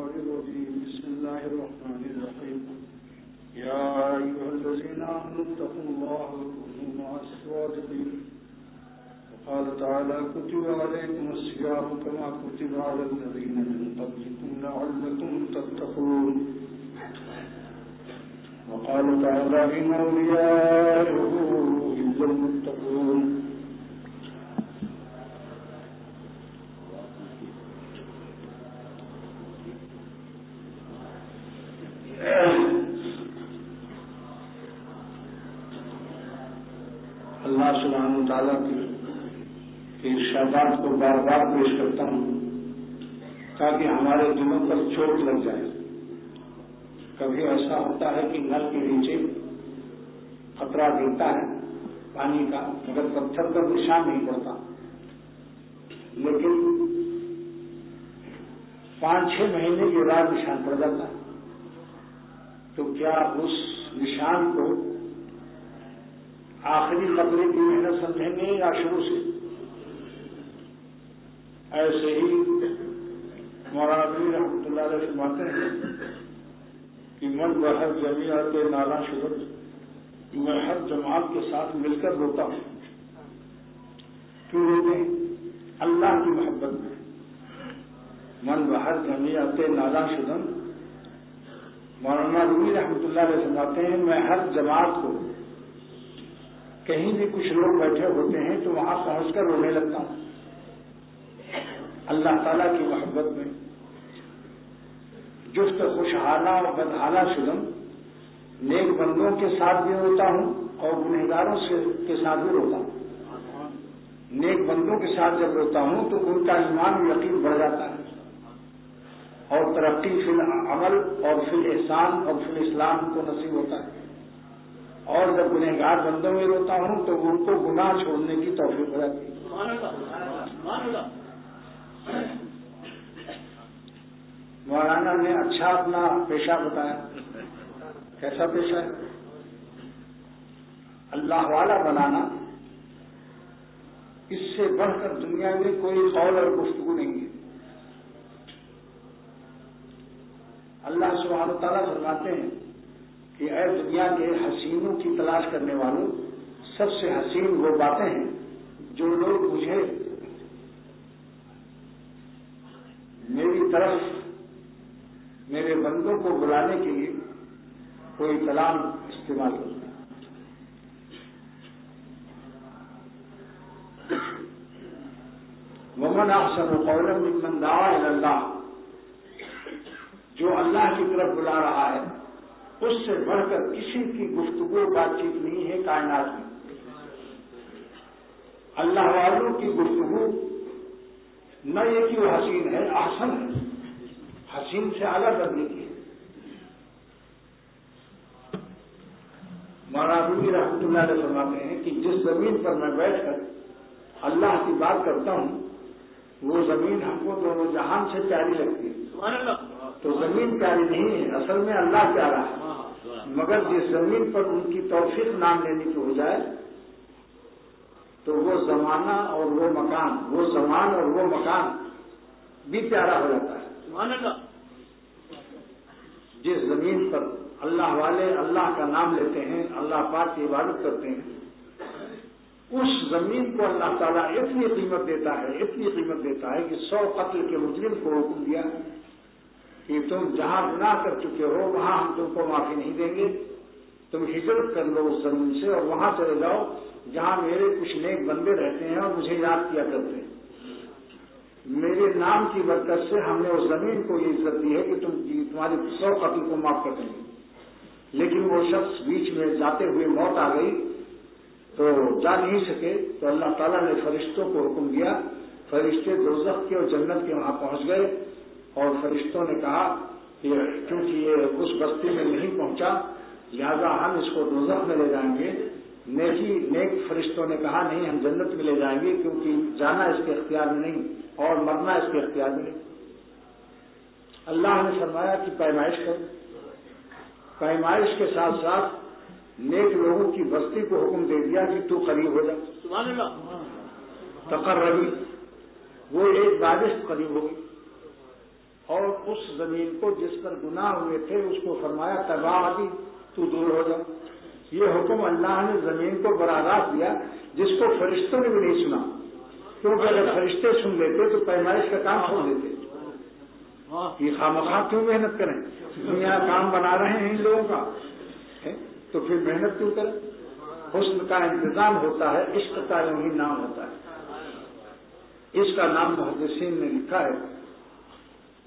الشيطان الرجيم بسم الله الرحمن الرحيم يا أيها الذين آمنوا اتقوا الله وكونوا مع الصادقين وقال تعالى كتب عليكم الصيام كما كتب على الذين من قبلكم لعلكم تتقون وقال تعالى إن أولياءه إلا المتقون اللہ سبحانہ وتعالیٰ کے ارشادات کو بار بار پیش کرتا ہوں تاکہ ہمارے دلوں پر چوٹ لگ جائے. کبھی ایسا ہوتا ہے کہ نل کے نیچے خطرہ گرتا ہے پانی کا مگر پتھر پر نشان نہیں پڑتا, لیکن 5-6 مہینے کے بعد نشان پڑ جاتا ہے. تو کیا اس نشان کو آخری قطرے کی محنت سمجھیں گے یا شروع سے؟ ایسے ہی مولانا رحمۃ اللہ علیہ فرماتے ہیں کہ من بہر جمیعت نالا شبت, میں ہر جماعت کے ساتھ مل کر روتا ہوں. کیوں روتے ہیں؟ اللہ کی محبت میں. من بہر جمیعت نالا شبت, مولانا رومی رحمۃ اللہ علیہ فرماتے ہیں میں ہر جماعت کو کہیں بھی کچھ لوگ بیٹھے ہوتے ہیں تو وہاں پہنچ کر رونے لگتا ہوں. اللہ تعالیٰ کی محبت میں جفت خوشحالہ اور بدحالہ شدم, نیک بندوں کے ساتھ بھی روتا ہوں اور گنہگاروں کے ساتھ بھی روتا ہوں. نیک بندوں کے ساتھ جب روتا ہوں تو ان کا ایمان و یقین بڑھ جاتا ہے اور ترقی فی العمل اور فی الاحسان اور فی الاسلام کو نصیب ہوتا ہے. اور جب گنہگار بندوں میں روتا ہوں تو ان کو گناہ چھوڑنے کی توفیق ہو جاتی ہے. مولانا نے اچھا اپنا پیشہ بتایا. کیسا پیشہ ہے؟ اللہ والا بنانا, اس سے بڑھ کر دنیا میں کوئی قول اور گفتگو نہیں ہے. اللہ سبحانہ تعالیٰ فرماتے ہیں کہ اے دنیا کے حسینوں کی تلاش کرنے والوں, سب سے حسین وہ باتیں ہیں جو لوگ مجھے میری طرف میرے بندوں کو بلانے کے لیے کوئی کلام استعمال کرتے ہیں. ومن احسن قولا ممن دعا الی اللہ, جو اللہ کی طرف بلا رہا ہے اس سے بڑھ کر کسی کی گفتگو بات چیت نہیں ہے کائنات میں. اللہ والوں کی گفتگو نہ یہ کہ وہ حسین ہے, احسن ہے, حسین سے اعلیٰ کرنے کی ہے. مولانا رومی رحمۃ اللہ علیہ فرماتے ہیں کہ جس زمین پر میں بیٹھ کر اللہ کی بات کرتا ہوں وہ زمین ہم کو دونوں جہان سے پیاری لگتی ہے. تو زمین پیاری نہیں ہے, اصل میں اللہ پیارا ہے. مگر جس زمین پر ان کی توفیق نام لینے کی ہو جائے تو وہ زمانہ اور وہ مکان, وہ زمان اور وہ مکان بھی پیارا ہو جاتا ہے. جس زمین پر اللہ والے اللہ کا نام لیتے ہیں, اللہ پاک کی عبادت کرتے ہیں, اس زمین کو اللہ تعالیٰ اتنی قیمت دیتا ہے کہ 100 قتل کے مجرم کو حکم دیا کہ تم جہاں گناہ کر چکے ہو وہاں ہم تم کو معافی نہیں دیں گے, تم ہجرت کر لو اس زمین سے اور وہاں چلے جاؤ جہاں میرے کچھ نیک بندے رہتے ہیں اور مجھے یاد کیا کرتے ہیں. میرے نام کی برکت سے ہم نے اس زمین کو یہ عزت دی ہے کہ تمہاری 100 قتل کو معاف کر دیں گے. لیکن وہ شخص بیچ میں جاتے ہوئے موت آ گئی تو جا نہیں سکے, تو اللہ تعالیٰ نے فرشتوں کو حکم دیا, فرشتے دوزخ کے اور جنت کے وہاں پہنچ گئے اور فرشتوں نے کہا کہ کیونکہ یہ اس بستی میں نہیں پہنچا لہذا ہم اس کو دوزخ میں لے جائیں گے. نیک فرشتوں نے کہا نہیں, ہم جنت میں لے جائیں گے کیونکہ جانا اس کے اختیار میں نہیں اور مرنا اس کے اختیار میں نہیں. اللہ نے فرمایا کہ پیمائش کرو. پیمائش کے ساتھ ساتھ نیک لوگوں کی بستی کو حکم دے دیا کہ تو قریب ہو جا. سبحان اللہ. تقربی, وہ ایک بارش قریب ہوگی اور اس زمین کو جس پر گناہ ہوئے تھے اس کو فرمایا تباہ آدھی تو دور ہو جا. یہ حکم اللہ نے زمین کو براہ راست دیا جس کو فرشتوں نے بھی نہیں سنا, کیونکہ اگر فرشتے سن لیتے تو پیمائش کا کام چھوڑ دیتے. یہ خامخواہ کیوں محنت کریں؟ دنیا کام بنا رہے ہیں ان لوگوں کا, تو پھر محنت کیوں کریں؟ حسن کا انتظام ہوتا ہے, عشق کا یوں ہی نام ہوتا ہے. اس کا نام محدثین نے لکھا ہے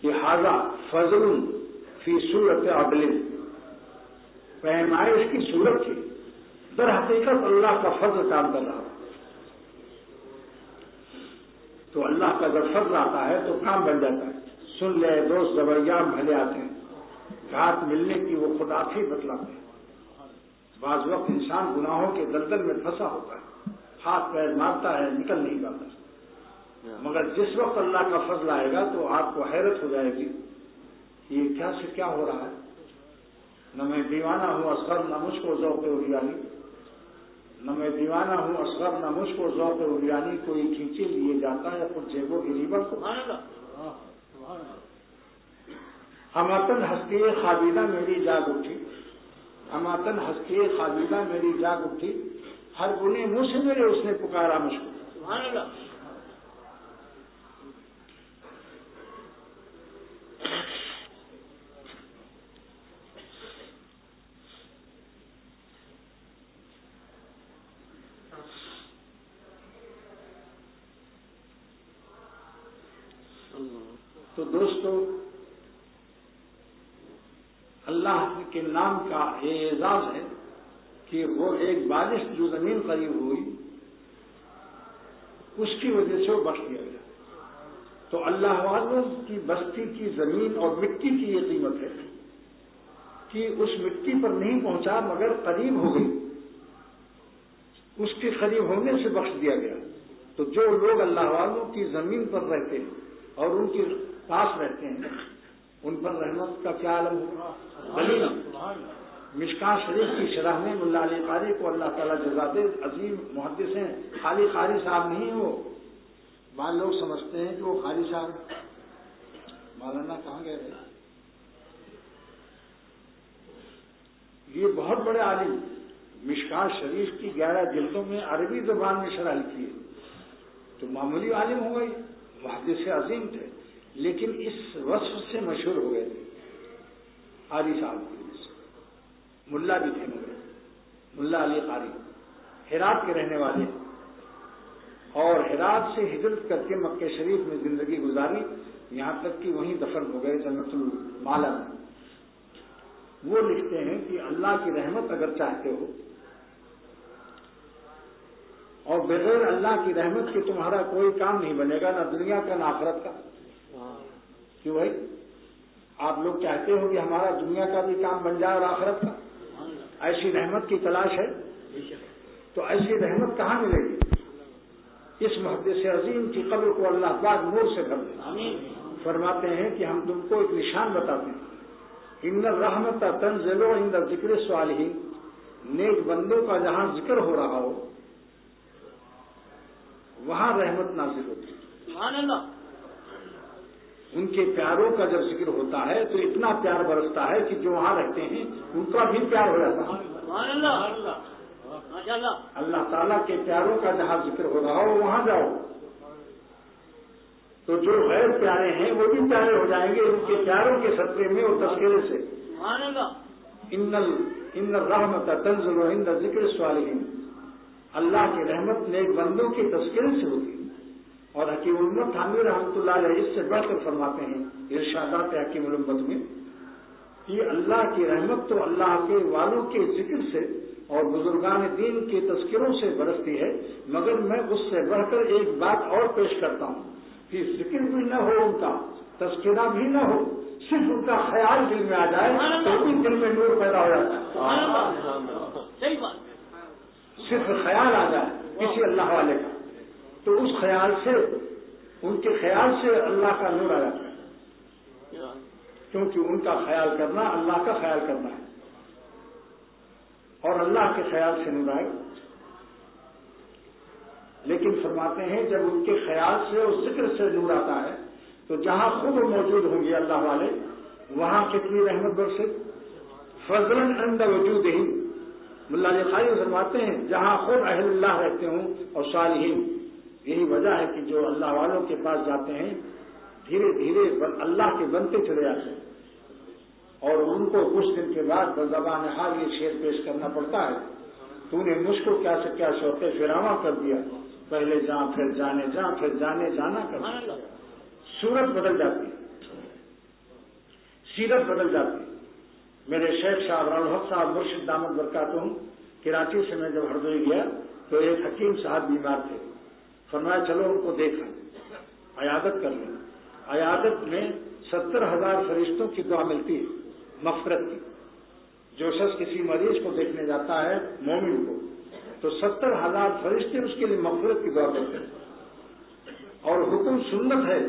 کہ ھذا فضل فی صورت عدل, پیمائش کی صورت تھی, در حقیقت اللہ کا فضل کام کر رہا. تو اللہ کا جب فضل آتا ہے تو کام بن جاتا ہے. سن لے دوست زبریام بھلے آتے ہیں, گھات ملنے کی وہ خود آپ ہی بتلاتے ہیں. بعض وقت انسان گناہوں کے دلدل میں پھنسا ہوتا ہے, ہاتھ پیر مارتا ہے, نکل نہیں پاتا, مگر جس وقت اللہ کا فضل آئے گا تو آپ کو حیرت ہو جائے گی یہ کیا سے کیا ہو رہا ہے. نہ میں دیوانہ ہوں اصغر نہ مجھ کو ذوق عریانی, نہ میں دیوانہ ہوں اصغر نہ مجھ کو ذوق عریانی, کوئی کھینچے لیے جاتا ہے خود جیبوں کی ریبر کو. ہماتن ہستی خابیدہ میری جاگ اٹھی, ہماتن ہستی خابیدہ میری جاگ اٹھی, ہر گنے منہ سے میرے اس نے پکارا مجھ کو. تو دوستو, اللہ کے نام کا یہ اعزاز ہے کہ وہ ایک بارش جو زمین قریب ہوئی اس کی وجہ سے وہ بخش دیا گیا. تو اللہ والوں کی بستی کی زمین اور مٹی کی یہ قیمت ہے کہ اس مٹی پر نہیں پہنچا مگر قریب ہو گئی, اس کے قریب ہونے سے بخش دیا گیا. تو جو لوگ اللہ والوں کی زمین پر رہتے ہیں اور ان کے پاس رہتے ہیں ان پر رحمت کا کیا عالم ہوگا. مشکاہ شریف کی شرح میں ملا علی قاری کو اللہ تعالیٰ جزا دے, عظیم محدث ہیں, خالی قاری صاحب نہیں ہیں وہ. بعض لوگ سمجھتے ہیں کہ وہ قاری صاحب مولانا کہاں گئے رہے, یہ بہت بڑے عالم. مشکاہ شریف کی 11 جلدوں میں عربی زبان میں شرح لکھی ہے, تو معمولی عالم ہو گئی, محدث عظیم تھے, لیکن اس وصف سے مشہور ہو گئے تھے قاری صاحب کی وجہ سے. ملا بھی تھے مگر ملا علی قاری, ہرات کے رہنے والے, اور ہرات سے ہجرت کر کے مکہ شریف میں زندگی گزاری, یہاں تک کہ وہیں دفن ہو گئے جنت المالا میں. وہ لکھتے ہیں کہ اللہ کی رحمت اگر چاہتے ہو اور بغیر اللہ کی رحمت کے تمہارا کوئی کام نہیں بنے گا, نہ دنیا کا نہ آخرت کا. کیوں بھائی, آپ لوگ چاہتے ہو کہ ہمارا دنیا کا بھی کام بن جائے اور آخرت کا, ایسی رحمت کی تلاش ہے. تو ایسی رحمت کہاں ملے گی؟ اس محدث عظیم کی قبر کو اللہ پاک نور سے بھر دے. فرماتے ہیں کہ ہم تم کو ایک نشان بتاتے ہیں, ان الرحمت تنزل عند ذکر الصالحین, نیک بندوں کا جہاں ذکر ہو رہا ہو وہاں رحمت نازل ہوتی ہے. سبحان اللہ. ان کے پیاروں کا جب ذکر ہوتا ہے تو اتنا پیار برستا ہے کہ جو وہاں رہتے ہیں ان کا بھی پیار ہو جاتا ہے. سبحان اللہ. اللہ تعالیٰ کے پیاروں کا جہاں ذکر ہو رہا ہو وہاں جاؤ تو جو غیر پیارے ہیں وہ بھی پیارے ہو جائیں گے ان کے پیاروں کے صدقے میں اور تذکرے سے. سبحان اللہ. ان الرحمت تنزل عند ذکر الصالحین, اللہ کی رحمت نیک بندوں کے تذکرے سے ہوتی ہے. اور حکیم الامت تھانوی رحمۃ اللہ علیہ اس سے بڑھ کر فرماتے ہیں ارشادات حکیم الامت میں کہ اللہ کی رحمت تو اللہ کے والوں کے ذکر سے اور بزرگان دین کے تذکروں سے برستی ہے, مگر میں اس سے بڑھ کر ایک بات اور پیش کرتا ہوں کہ ذکر بھی نہ ہو, ان کا تذکرہ بھی نہ ہو, صرف ان کا خیال دل میں آ جائے تو بھی دل میں نور پیدا ہو جاتا ہے. صرف خیال آ جائے کسی اللہ والے کا تو اس خیال سے, ان کے خیال سے اللہ کا نور آ جاتا ہے, کیونکہ ان کا خیال کرنا اللہ کا خیال کرنا ہے اور اللہ کے خیال سے نور آئے. لیکن فرماتے ہیں جب ان کے خیال سے اور ذکر سے نور آتا ہے تو جہاں خود موجود ہوں گے اللہ والے وہاں کتنی رحمت برسے. فضلاً عند وجود ہی ملا علی قاری فرماتے ہیں جہاں خود اہل اللہ رہتے ہوں اور صالحین. یہی وجہ ہے کہ جو اللہ والوں کے پاس جاتے ہیں دھیرے دھیرے اللہ کے بنتے چلے جاتے ہیں اور ان کو کچھ دن کے بعد بزبان حال یہ شعر پیش کرنا پڑتا ہے. تو نے مجھ کو کیا سے کیا شوق فراواں کر دیا, پہلے جاں پھر جانے جاں پھر جانے جانا کر دیا. صورت بدل جاتی ہے, سیرت بدل جاتی ہے. میرے شیخ صاحب الحق صاحب مرشد دامت برکاتہم کراچی سے میں جب ہردوئی گیا تو ایک حکیم صاحب بیمار تھے. فرمایا چلو ان کو دیکھیں, عیادت کر لیں. عیادت میں 70,000 فرشتوں کی دعا ملتی ہے مغفرت کی. جو شخص کسی مریض کو دیکھنے جاتا ہے مومن کو تو 70,000 فرشتے اس کے لیے مغفرت کی دعا کرتے ہیں. اور حکم سنت ہے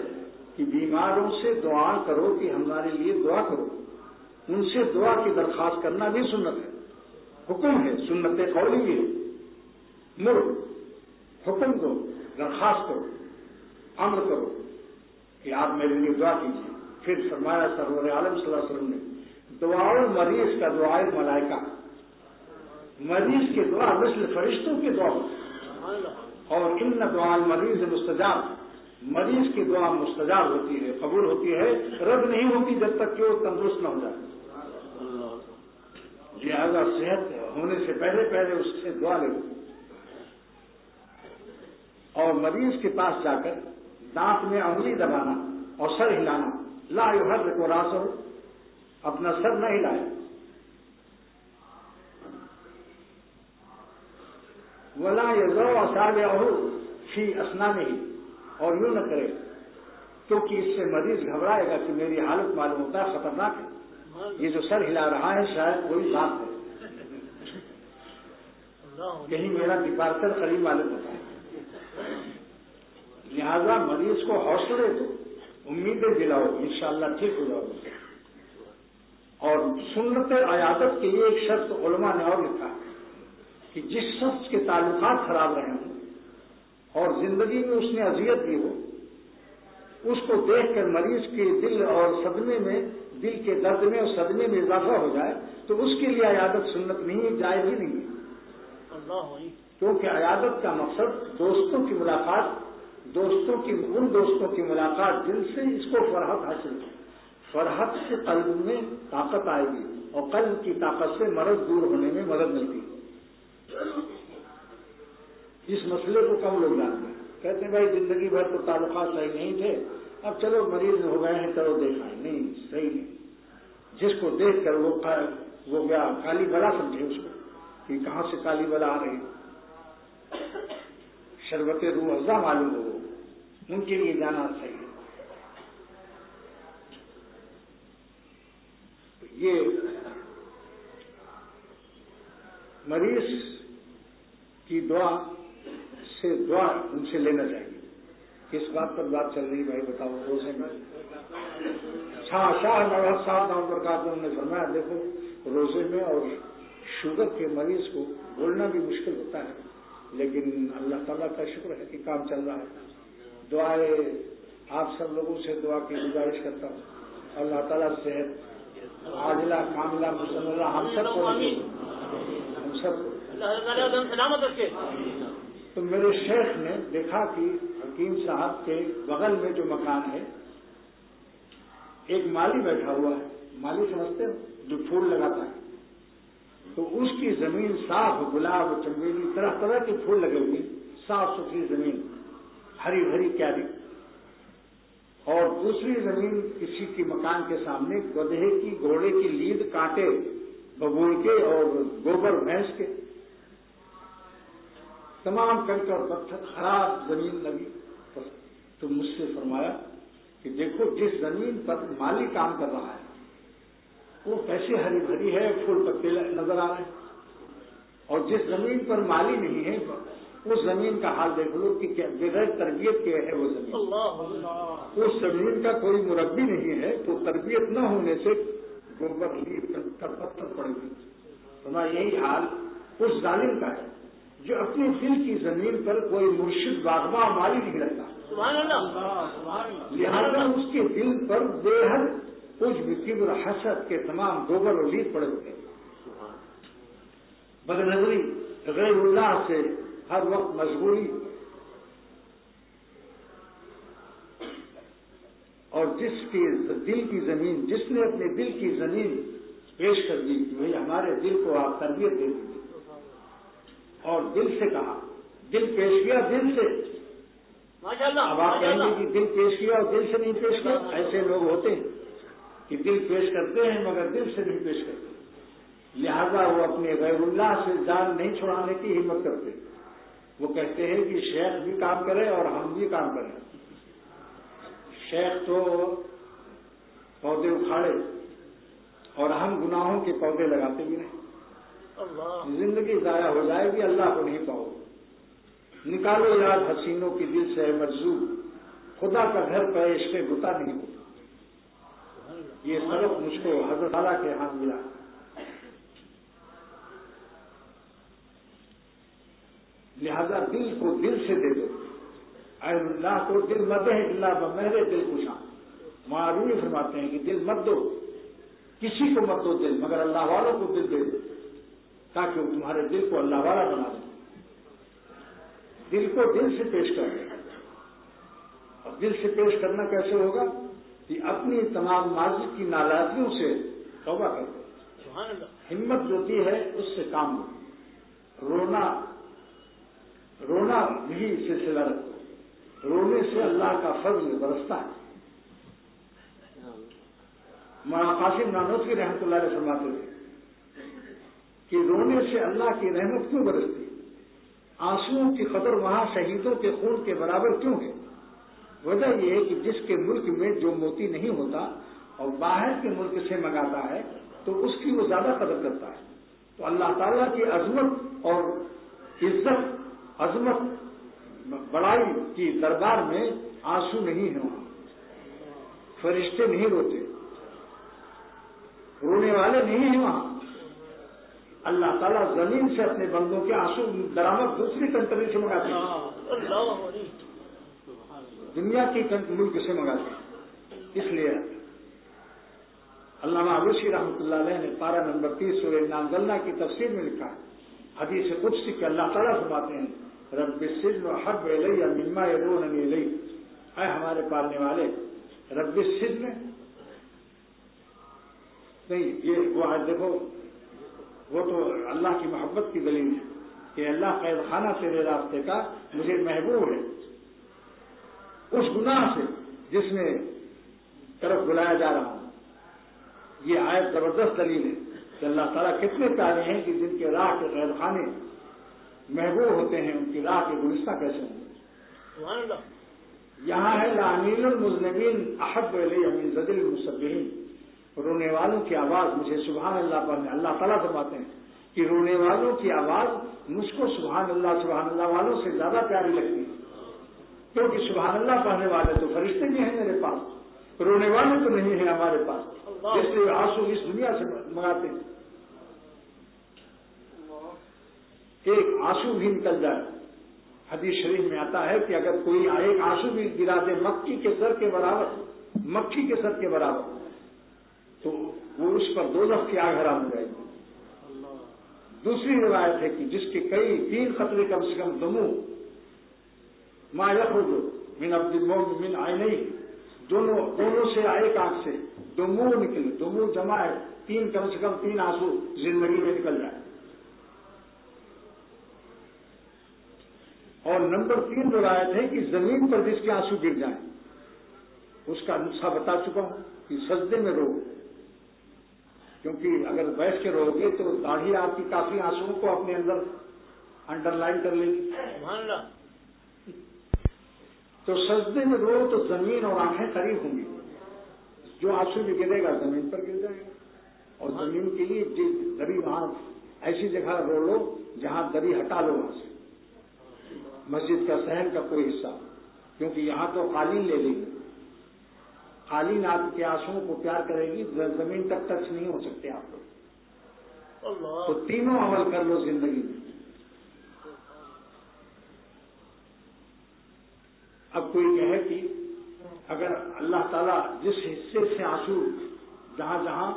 کہ بیماروں سے دعا کرو کہ ہمارے لیے دعا کرو. ان سے دعا کی درخواست کرنا بھی سنت ہے, حکم ہے, سنت قولی بھی ہے. مر حکم دو, درخواست کرو, امر کرو کہ آپ میرے لیے دعا کیجیے. پھر فرمایا سرور عالم صلی اللہ علیہ وسلم نے دعا مریض کا دعائے ملائکہ, مریض کی دعا مثل فرشتوں کی دعا. اور ان دعا المریض مستجاب, مریض کی دعا مستجاب ہوتی ہے, قبول ہوتی ہے, رد نہیں ہوتی جب تک کہ وہ تندرست نہ ہو جائے. لہذا صحت ہونے سے پہلے اس سے دعا لے. اور مریض کے پاس جا کر دانت میں انگلی دبانا اور سر ہلانا, لا یحرک راسہ, اپنا سر نہ ہلائے. ولا یضع اصابعہ فی اسنانہ, اور یوں نہ کرے کیونکہ اس سے مریض گھبرائے گا کہ میری حالت معلوم ہوتا ہے خطرناک ہے, یہ جو سر ہلا رہا ہے شاید کوئی بات ہے, کہیں میرا ڈپارچر قریب معلوم ہوتا ہے. لہذا مریض کو حوصلے دو, امیدیں دلاؤ, انشاءاللہ ٹھیک ہو جاؤ. اور سنت عیادت کے لیے ایک شرط علماء نے اور لکھا کہ جس شخص کے تعلقات خراب رہے ہوں اور زندگی میں اس نے اذیت دی ہو, اس کو دیکھ کر مریض کے دل اور صدمے میں, دل کے درد میں اور صدمے میں اضافہ ہو جائے تو اس کے لیے عیادت سنت نہیں ہے, جائز ہی نہیں ہے. کیونکہ عیادت کا مقصد دوستوں کی ملاقات, ان دوستوں کی ملاقات جن سے اس کو فرحت حاصل ہے. فرحت سے قلب میں طاقت آئے گی اور قلب کی طاقت سے مرض دور ہونے میں مدد ملتی ہے. اس مسئلے کو کم لوگ جانتے ہیں, کہتے ہیں بھائی زندگی بھر تو تعلقات صحیح نہیں تھے, اب چلو مریض ہو گئے ہیں چلو دیکھائیں. نہیں, صحیح نہیں. جس کو دیکھ کر وہ کیا کالی بلا سمجھے اس کو کہ کہاں سے کالی بلا آ رہی, شربت روح افزا معلوم ہو, ان کے لیے جانا صحیح ہے. یہ مریض کی دعا ان سے لینا چاہیے. کس بات پر بات چل رہی بھائی بتاؤ؟ روزے میں شاہ نواز صاحب نام برکاتہم نے فرمایا دیکھو روزے میں اور شوگر کے مریض کو بولنا بھی مشکل ہوتا ہے, لیکن اللہ تعالیٰ کا شکر ہے کہ کام چل رہا ہے. دعائیں آپ سب لوگوں سے دعا کی گزارش کرتا ہوں, اللہ تعالیٰ صحت عاجلہ کاملہ مسلمہ ہم سب کو سلامت رکھے. تو میرے شیخ نے دیکھا کہ حکیم صاحب کے بغل میں جو مکان ہے ایک مالی بیٹھا ہوا ہے, مالی سمجھتے ہو جو پھول لگاتا ہے, تو اس کی زمین صاف, گلاب, چمیلی, طرح طرح کے پھول لگے ہوئے, صاف ستھری زمین, ہری بھری کیاری. اور دوسری زمین کسی کے مکان کے سامنے گدھے کی, گھوڑے کی لید, کانٹے ببول کے اور گوبر بھینس کے, تمام کنکر اور پتھر, خراب زمین لگی. تو مجھ سے فرمایا کہ دیکھو جس زمین پر مالی کام کر رہا ہے وہ کیسے ہری بھری ہے, پھول پتے نظر آ رہے ہیں, اور جس زمین پر مالی نہیں ہے اس زمین کا حال دیکھ لو کہ بغیر تربیت کے ہے وہ زمین. اس زمین کا کوئی مربی نہیں ہے تو تربیت نہ ہونے سے گوبر لید پتھر پڑے گی. فرمایا یہی حال اس ظالم کا ہے جو اپنے دل کی زمین پر کوئی مرشد باغباں مالی نہیں لگتا، لہذا اس کے دل پر بے حد عجب کبر حسد کے تمام گوبر و لید پڑے ہوتے ہیں، بد نظری غیر اللہ سے ہر وقت مشغولی، اور جس کے دل کی زمین، جس نے اپنے دل کی زمین پیش کر دی کہ بھائی ہمارے دل کو آپ تربیت دے دیجیے، اور دل سے کہا، دل پیش کیا دل سے، اب آپ کہیں گے کہ دل پیش کیا اور دل سے نہیں پیش کیا، ایسے لوگ ہوتے ہیں کہ دل پیش کرتے ہیں مگر دل سے نہیں پیش کرتے، لہذا وہ اپنے غیر اللہ سے جان نہیں چھڑانے کی ہمت کرتے، وہ کہتے ہیں کہ شیخ بھی کام کرے اور ہم بھی کام کریں، شیخ تو پودے اکھاڑے اور ہم گناہوں کے پودے لگاتے بھی نہیں، زندگی ضائع ہو جائے گی، اللہ کو نہیں پاؤ، نکالو یاد حسینوں کی دل سے مجذوب، خدا کا گھر پہ عشق بتا نہیں ہوتا، یہ سبق مجھ کو حضرت تعالیٰ کے ہاں ملا، لہذا دل کو دل سے دے دو، اے اللہ کو دل مت ہے، اللہ بمہرے دل خوشاں، معروف فرماتے ہیں کہ دل مت دو، کسی کو مت دو دل، مگر اللہ والوں کو دل دے دو تاکہ وہ تمہارے دل کو اللہ والا بنا دیں، دل کو دل سے پیش کر دیں، اور دل سے پیش کرنا کیسے ہوگا کہ اپنی تمام ماضی کی نالائقیوں سے توبہ کر دو، ہمت جو دی ہے اس سے کام لو، رونا بھی سلسلہ رکھو، رونے سے اللہ کا فضل برستا ہے، مولانا قاسم نانوتوی رحمۃ اللہ علیہ فرماتے تھے کہ رونے سے اللہ کی رحمت کیوں برستی، آنسوؤں کی قدر وہاں شہیدوں کے خون کے برابر کیوں ہے، وجہ یہ ہے کہ جس کے ملک میں جو موتی نہیں ہوتا اور باہر کے ملک سے منگاتا ہے تو اس کی وہ زیادہ قدر کرتا ہے، تو اللہ تعالیٰ کی عظمت اور عزت، عظمت بڑائی کی دربار میں آنسو نہیں ہے، وہاں فرشتے نہیں روتے، رونے والے نہیں ہیں وہاں، اللہ تعالیٰ زمین سے اپنے بندوں کے آنسو درآمد دوسری کنٹری سے منگاتے ہیں، دنیا کی ملک سے منگاتے ہیں، اس لیے علامہ علوسی رحمۃ اللہ علیہ نے پارہ نمبر 30 سورہ انا انزلنا کی تفسیر میں لکھا ہے، حدیث قدسی کہ اللہ تعالیٰ فرماتے ہیں رب السجن احب الی مما یدعوننی الیہ، اے ہمارے پالنے والے، رب السجن نہیں، یہ وہ دیکھو، وہ تو اللہ کی محبت کی دلیل ہے کہ اللہ قید خانہ تیرے راستے کا مجھے محبوب ہے، اس گناہ سے جس میں طرف بلایا جا رہا ہوں، یہ آیت زبردست دلیل ہے کہ اللہ تعالیٰ کتنے پیارے ہیں کہ جن کے راہ کے قید خانے محبوب ہوتے ہیں، ان کی راہ کے گلستہ کیسے ہوں گے، یہاں ہے لعنین المذنبین احب الی من زجر المسبحین، رونے والوں کی آواز مجھے سبحان اللہ پڑھنے، اللہ تعالیٰ فرماتے ہیں کہ رونے والوں کی آواز مجھ کو سبحان اللہ والوں سے زیادہ پیاری لگتی ہے، کیونکہ سبحان اللہ پڑھنے والے تو فرشتے بھی ہیں میرے پاس، رونے والے تو نہیں ہیں ہمارے پاس، اس لیے آنسو اس دنیا سے منگاتے ہیں، ایک آنسو بھی نکل جائے، حدیث شریف میں آتا ہے کہ اگر کوئی ایک آنسو بھی گرا دے مکھی کے سر کے برابر، مکھی کے سر کے برابر، تو وہ اس پر دوزخ کی آگ حرام ہو جائے گی۔ دوسری روایت ہے کہ جس کے کئی 3 قطرے کم سے کم دمو ما یخرج من عبد المؤمن من عینیہ، دونوں سے ایک آنکھ سے دمو نکلے، دمو جمع ہے 3 کم سے کم 3 آنسو زندگی میں نکل جائے، اور نمبر 3 روایت ہے کہ زمین پر جس کے آنسو گر جائیں، اس کا نسخہ بتا چکا ہوں کہ سجدے میں رو، کیونکہ اگر بیٹھ کے رو گے تو داڑھی آپ کی کافی آنسوؤں کو اپنے اندر انڈر لائن کر لے گی، تو سجدے میں رو تو زمین اور آنکھیں قریب ہوں گی، جو آنسو بھی گرے گا زمین پر گر جائے گا، اور زمین کے لیے دری وہاں ایسی جگہ رو لو جہاں دری ہٹا لو وہاں سے، مسجد کا صحن کا کوئی حصہ، کیونکہ یہاں تو قالین لے لیں گے، قالین آپ کے آنسوؤں کو پیار کرے گی، زمین تک ٹچ نہیں ہو سکتے آپ لوگ، تو تینوں عمل کر لو زندگی میں، اب کوئی کہے کہ اگر اللہ تعالیٰ جس حصے سے آنسو جہاں جہاں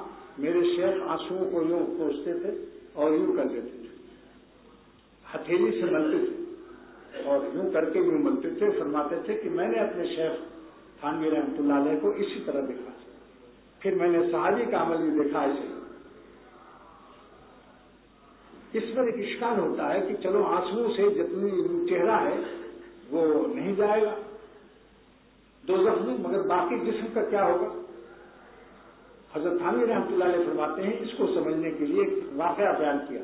میرے شیخ آنسوؤں کو یوں پوچھتے تھے اور یوں کر دیتے تھے، ہتھیلی سے ملتے تھے اور یوں کر کے یوں ملتے تھے، فرماتے تھے کہ میں نے اپنے شیخ تھانوی رحمۃ اللہ علیہ کو اسی طرح دیکھا، پھر میں نے صحابی کا عمل بھی دیکھا اسے۔ اس پر ایک اشکال ہوتا ہے کہ چلو آنسوؤں سے جتنی چہرہ ہے وہ نہیں جائے گا دوزخ میں، مگر باقی جسم کا کیا ہوگا؟ حضرت تھانوی رحمۃ اللہ علیہ فرماتے ہیں اس کو سمجھنے کے لیے ایک واقعہ بیان کیا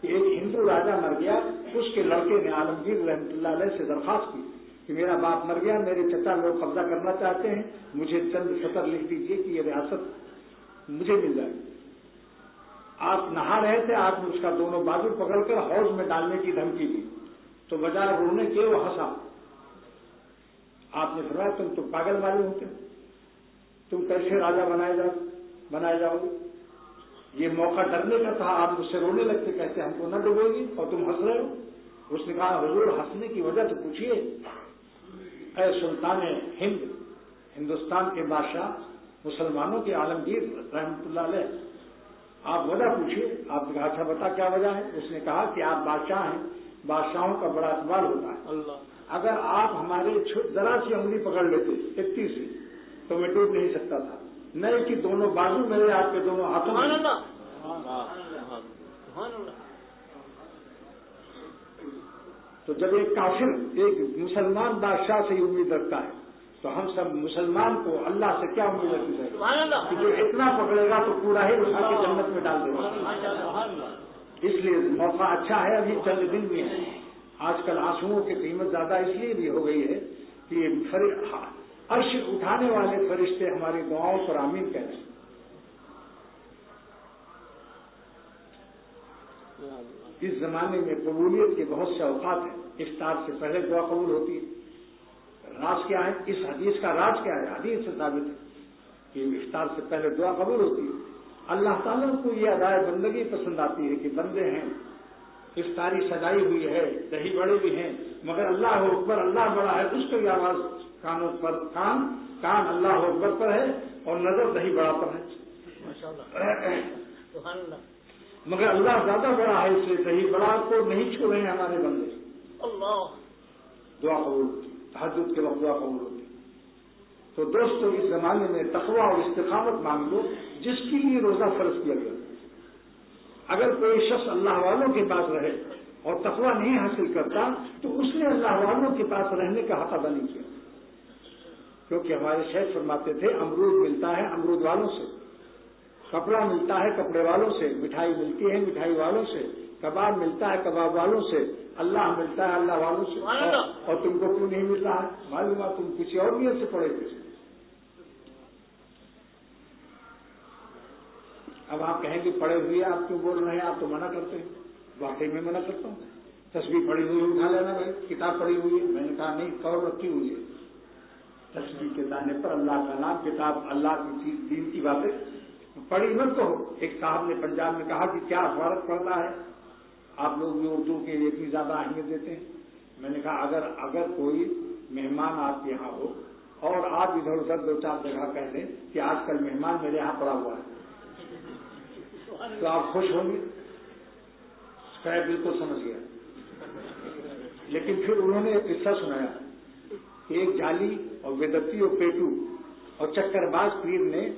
کہ ایک ہندو راجا مر گیا، اس کے لڑکے نے عالمگیر رحمۃ اللہ علیہ سے درخواست کی کہ میرا باپ مر گیا، میرے چچا لوگ قبضہ کرنا چاہتے ہیں، مجھے چند سطر لکھ دیجیے کہ یہ ریاست مجھے مل جائے۔ آپ نہا رہے تھے، آپ نے اس کا دونوں بازو پکڑ کر حوض میں ڈالنے کی دھمکی دی تو بجائے رونے کے وہ ہنسا۔ آپ نے فرمایا تم تو پاگل معلوم ہوتے، تم کیسے راجا بنائے جاؤ گے؟ یہ موقع ڈرنے کا تھا، آپ مجھ سے رونے لگتے، کہتے ہم کو نہ ڈبو گی اور تم ہنس رہے ہو۔ اس نے کہا حضور ہنسنے کی وجہ تو پوچھیے، اے سلطان ہند، ہندوستان کے بادشاہ، مسلمانوں کے عالمگیر رحمۃ اللہ علیہ، آپ وجہ پوچھیے۔ آپ نے کہا اچھا بتا کیا وجہ ہے؟ اس نے کہا کہ آپ بادشاہ ہیں، بادشاہوں کا بڑا اقبال ہوتا ہے، اگر آپ ہمارے ذرا سی انگلی پکڑ لیتے اتنی سی تو میں ڈوب نہیں سکتا تھا، نہیں کہ دونوں بازو میرے آپ کے دونوں ہاتھوں میں۔ تو جب ایک کافر ایک مسلمان بادشاہ سے امید رکھتا ہے تو ہم سب مسلمان کو اللہ سے کیا امید رکھنی چاہیے کہ جو اتنا پکڑے گا تو پورا ہی اٹھا کے جنت میں ڈال دے گا۔ اس لیے موقع اچھا ہے، ابھی چند دن میں ہے۔ آج کل آنسوؤں کی قیمت زیادہ اس لیے بھی ہو گئی ہے کہ عرش اٹھانے والے فرشتے ہماری دعاؤں پر آمین کہہ رہے ہیں۔ اس زمانے میں قبولیت کے بہت سے اوقات ہیں، افطار سے پہلے دعا قبول ہوتی ہے۔ راز کیا ہے؟ اس حدیث کا راز کیا ہے؟ حدیث سے ثابت ہے کہ افطار سے پہلے دعا قبول ہوتی ہے۔ اللہ تعالیٰ کو یہ ادائے بندگی پسند آتی ہے کہ بندے ہیں، افطاری سجائی ہوئی ہے، دہی بڑے بھی ہیں، مگر اللہ اکبر، اللہ بڑا ہے، اس کی آواز کانوں پر، کان اللہ اکبر پر ہے اور نظر دہی بڑا پر ہے، مگر اللہ زیادہ بڑا ہے، اس لیے دہی بڑا کو نہیں چھوڑے ہیں ہمارے بندے۔ اللہ دعا قبول ہوتی، تہجد کے وقت دعا قبول ہوتی۔ تو دوستو اس زمانے میں تقوی اور استقامت مانگ لو جس کے لیے روزہ فرض کیا گیا۔ اگر کوئی شخص اللہ والوں کے پاس رہے اور تقوی نہیں حاصل کرتا تو اس نے اللہ والوں کے پاس رہنے کا حق ادا نہیں کیا، کیونکہ ہمارے شیخ فرماتے تھے امرود ملتا ہے امرود والوں سے، کپڑا ملتا ہے کپڑے والوں سے، مٹھائی ملتی ہے مٹھائی والوں سے، کباب ملتا ہے کباب والوں سے، اللہ ملتا ہے اللہ والوں سے، اور تم کو کیوں نہیں مل رہا ہے؟ معلوم ہے تم کسی اور نیت سے پڑے تھے۔ اب آپ کہیں گے پڑے ہوئے آپ کیوں بول رہے ہیں؟ آپ تو منع کرتے ہیں، واقعی میں منع کرتا ہوں۔ تصویر پڑی ہوئی اٹھا لینا بھائی، کتاب پڑی ہوئی ہے، میں نے کہا نہیں، کور رکھی ہوئی ہے، تصویر کے دانے پر اللہ کا نام، کتاب اللہ کی دین کی باتیں پڑھی مت تو۔ ایک صاحب نے پنجاب میں کہا کہ کیا فرق پڑتا ہے، آپ لوگ بھی اردو کے اتنی زیادہ اہمیت دیتے ہیں۔ میں نے کہا اگر کوئی مہمان آپ کے یہاں ہو اور آپ ادھر ادھر دو چار جگہ کہہ دیں کہ آج کل مہمان میرے یہاں پڑا ہوا ہے تو آپ خوش ہوں گے؟ شاید بالکل سمجھ گیا۔ لیکن پھر انہوں نے ایک قصہ سنایا کہ ایک جالی اور بےدتی اور پیٹو اور چکر باز پیر نے